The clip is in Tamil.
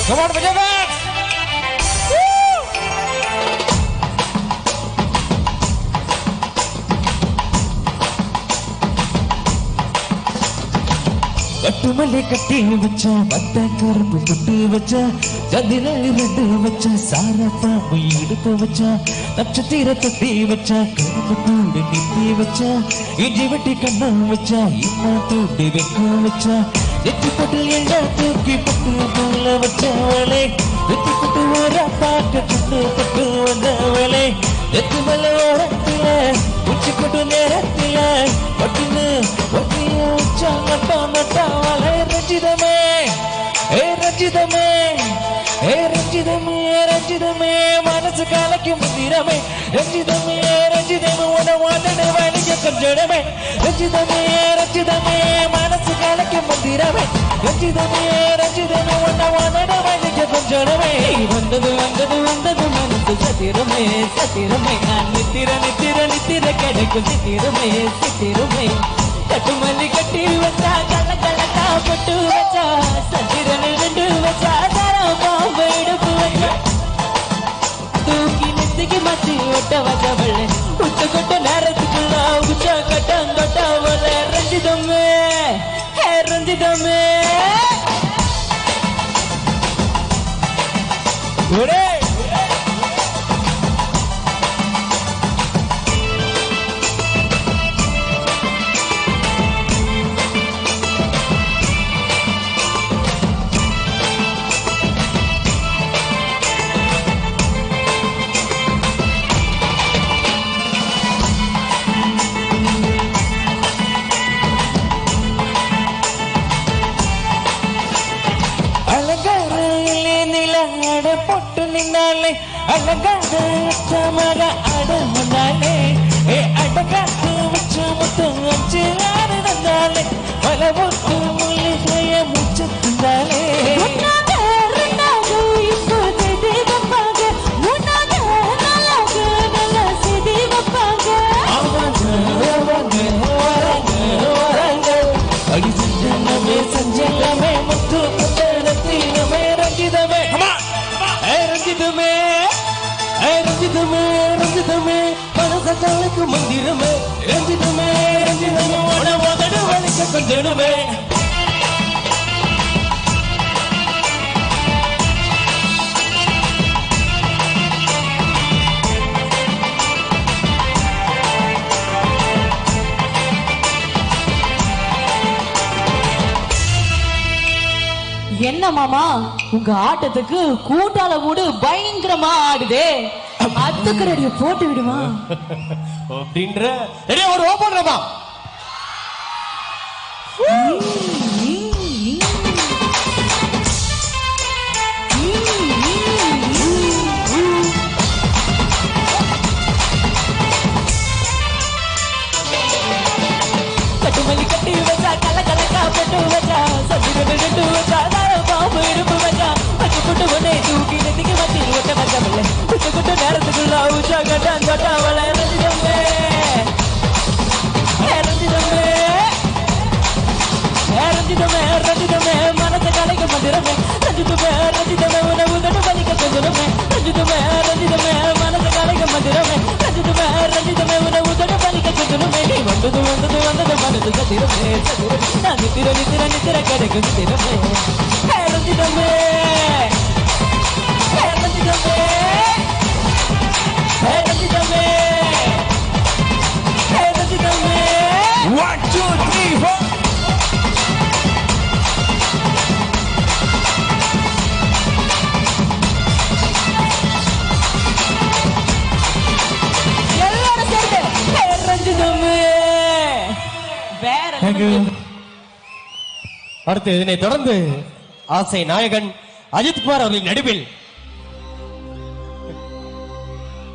Come on, Vijay! கட்டுமலை கட்டி வச்சா பட்ட கரும்பு புட்டு வச்சா கதிரை ரெண்டு வச்சா சாரப்பாம்பு இடுப்பு வச்சா நட்சத்திர தொட்டி வச்சா கரும்பு தூண்டு நித்தி வச்சா இஞ்சி வெட்டி கண்ணம் வச்சா இம்மா தூண்டி வைக்க வச்சா நெத்தி பட்டு எண்ணா தூக்கி பட்டு போல வச்சவளே நெத்தி பட்டு ஓர பார்க்க சுட்டு பட்டு வந்தவளே நெத்து மலை ஓரத்தில உச்சி பட்டு நேரத்தில பட்டுன்னு ஒட்டிய உச்சா நட்டா நட்டாவளே ரஞ்சிதமே ஏ ரஞ்சிதமே ஏ ரஞ்சிதமே ரஞ்சிதமே மனசு காலைக்கு முந்திரமே ரஞ்சிதமே ரஞ்சிதமே உன வாட்டனை வலிக்க கொஞ்சடமே ரஞ்சிதமே ரஞ்சிதமே மனசு காலைக்கு முந்திரமே ரஞ்சிதமே ரஞ்சிதமே உன வாட்டனை வலிக்க கொஞ்சடமே வந்தது வந்தது வந்தது மனசு சத்திரமே சத்திரமே நான் நித்திர நித்திர நித்திர கிடைக்கும் சித்திரமே சித்திரமே கட்டுமல்லி கட்டி வச்சா கள்ள கள்ளக்கா பட்டு வச்சா சத்திரனை ரெண்டு வச்சா தரம் பாம்பு இடுப்பு வச்சா தூக்கி நெத்திக்கு மாத்தி ஒட்ட வச்சவள உத்து கொட்ட நேரத்துக்குள்ள உச்ச கட்டம் தொட்டவள ரஞ்சிதமே ஹே ரஞ்சிதமே ஒரே பொட்டு நின்னாலே அழகாக மக அடமுனாலே ஏ அடகாக்கு வச்சு முத்தம் வச்சு ஆடுனாலே பல பொட்டு மூலிகைய முச்சு தின்னாலே அடி செஞ்சமே செஞ்சமே முத்து ரத்தினமே ரஞ்சிதமே ரஞ்சிதமே ரஞ்சிதமே ரஞ்சிதமே மனச காலைக்கு மந்திரமே ரஞ்சிதமே ரஞ்சிதமே உடம்பு வலிக்க கொஞ்சமே என்ன மாமா உங்க ஆட்டத்துக்கு கூட்டால மூடு பயங்கரமா ஆடுதே அதுக்கு ரெடிய போட்டு விடுமா அப்படின்ற ரெடியா ஒரு ஓபன்றமா கட்டுமல்லி கட்டி வச்சா கள்ள கள்ளக்கா போட்டு வச்சா சத்திரனை ரெண்டு வச்சா பாம்பு இடுப்பு வச்சா பட்டு புட்டு ஒன்னே தூக்கி நெத்திக்கு மத்தி ஒட்ட வச்சவள குட்டு குட்டு நேரத்துக்குள்ள உச்சா கட்டான் தொட்டாவள ரஞ்சிதமே ரஞ்சிதமே ரஞ்சிதமே ரஞ்சிதமே மனச கலைக்கு மந்திரமே ரஞ்சிதமே ரஞ்சிதமே உணவு கட்டு பலிக்க கொஞ்சமே ரஞ்சிதமே ரஞ்சிதமே மனச கலைக்கு மந்திரமே ரஞ்சிதமே ரஞ்சிதமே உணவு கட்டு பலிக்க கொஞ்சமே நீ வந்தது வந்தது வந்தது மனது சத்திரமே சத்திரமே நான் நித்திர நித்திர நித்திர கிடைக்கும் சித்திரமே ரஞ்சிதமே ரஞ்சிதமே ரஞ்சிதமே ரஞ்சிதமே 1 2 3 4 எல்லாரும் சேர்ந்து ரஞ்சிதமே வேற அடுத்து இதனை தொடர்ந்து ஆசை நாயகன் அஜித் குமார் அவர்களின் நடுவில்